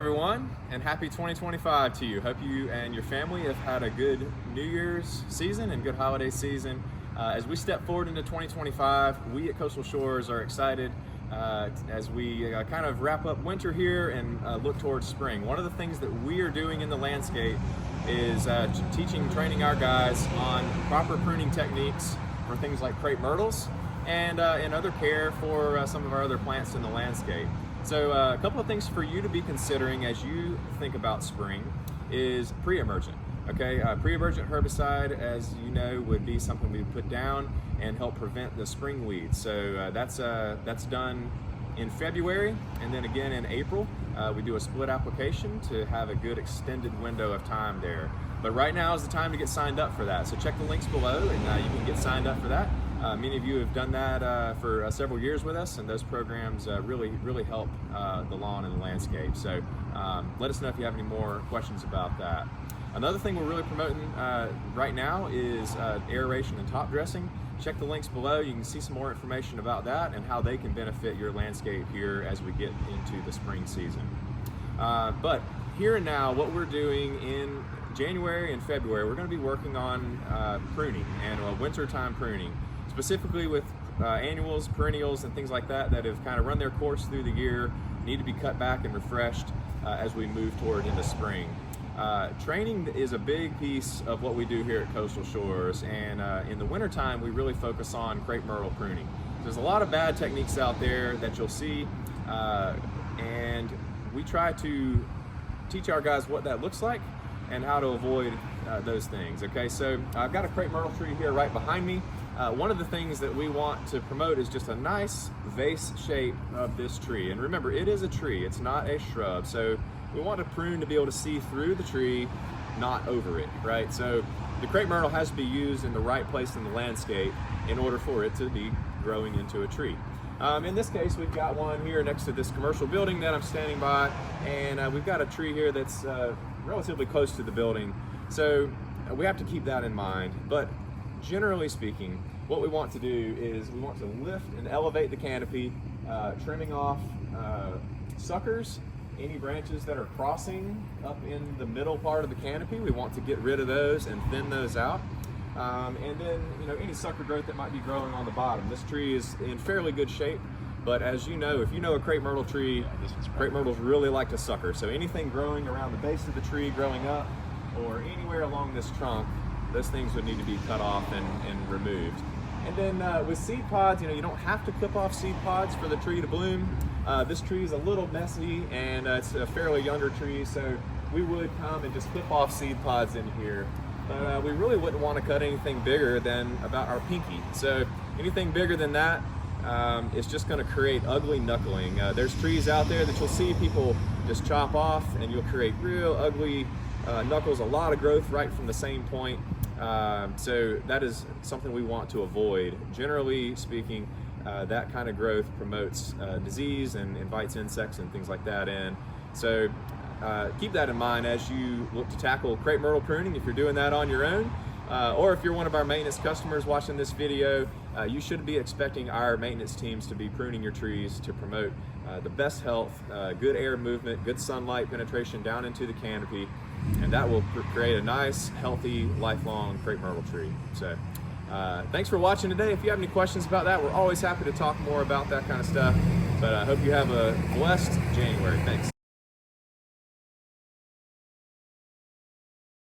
Everyone, and happy 2025 to you. Hope you and your family have had a good New Year's season and good holiday season. As we step forward into 2025, we at Coastal Shores are excited as we kind of wrap up winter here and look towards spring. One of the things that we are doing in the landscape is training our guys on proper pruning techniques for things like crepe myrtles and other care for some of our other plants in the landscape. So a couple of things for you to be considering as you think about spring is pre-emergent. Okay, pre-emergent herbicide, as you know, would be something we put down and help prevent the spring weeds. So that's done in February, and then again in April. We do a split application to have a good extended window of time there. But right now is the time to get signed up for that. So check the links below, and you can get signed up for that. Many of you have done that for several years with us, and those programs really help the lawn and the landscape. So let us know if you have any more questions about that. Another thing we're really promoting right now is aeration and top dressing. Check the links below. You can see some more information about that and how they can benefit your landscape here as we get into the spring season. But here and now, what we're doing in January and February, we're going to be working on pruning and wintertime pruning, specifically with annuals, perennials, and things like that that have kind of run their course through the year, need to be cut back and refreshed as we move toward into spring. Training is a big piece of what we do here at Coastal Shores, and in the wintertime we really focus on crepe myrtle pruning. There's a lot of bad techniques out there that you'll see, and we try to teach our guys what that looks like and how to avoid those things. Okay, so I've got a crepe myrtle tree here right behind me. One of the things that we want to promote is just a nice vase shape of this tree. And remember, it is a tree, it's not a shrub. So we want to prune to be able to see through the tree, not over it, right? So the crepe myrtle has to be used in the right place in the landscape in order for it to be growing into a tree. In this case, we've got one here next to this commercial building that I'm standing by, and we've got a tree here that's relatively close to the building. So we have to keep that in mind. But generally speaking, what we want to do is we want to lift and elevate the canopy, trimming off suckers, any branches that are crossing up in the middle part of the canopy. We want to get rid of those and thin those out. And then, any sucker growth that might be growing on the bottom. This tree is in fairly good shape, but as you know, if you know a crepe myrtle tree, crepe myrtles really like to sucker. So anything growing around the base of the tree, growing up, or anywhere along this trunk, those things would need to be cut off and removed. And then with seed pods, you don't have to clip off seed pods for the tree to bloom. This tree is a little messy, and it's a fairly younger tree, so we would come and just clip off seed pods in here. But we really wouldn't want to cut anything bigger than about our pinky. So anything bigger than that is just going to create ugly knuckling. There's trees out there that you'll see people just chop off, and you'll create real ugly knuckles, a lot of growth right from the same point. So that is something we want to avoid. Generally speaking, that kind of growth promotes disease and invites insects and things like that in. So keep that in mind as you look to tackle crepe myrtle pruning if you're doing that on your own. Or if you're one of our maintenance customers watching this video, you should be expecting our maintenance teams to be pruning your trees to promote the best health, good air movement, good sunlight penetration down into the canopy, and that will create a nice, healthy, lifelong crepe myrtle tree. So thanks for watching today. If you have any questions about that, we're always happy to talk more about that kind of stuff. But I hope you have a blessed January. Thanks.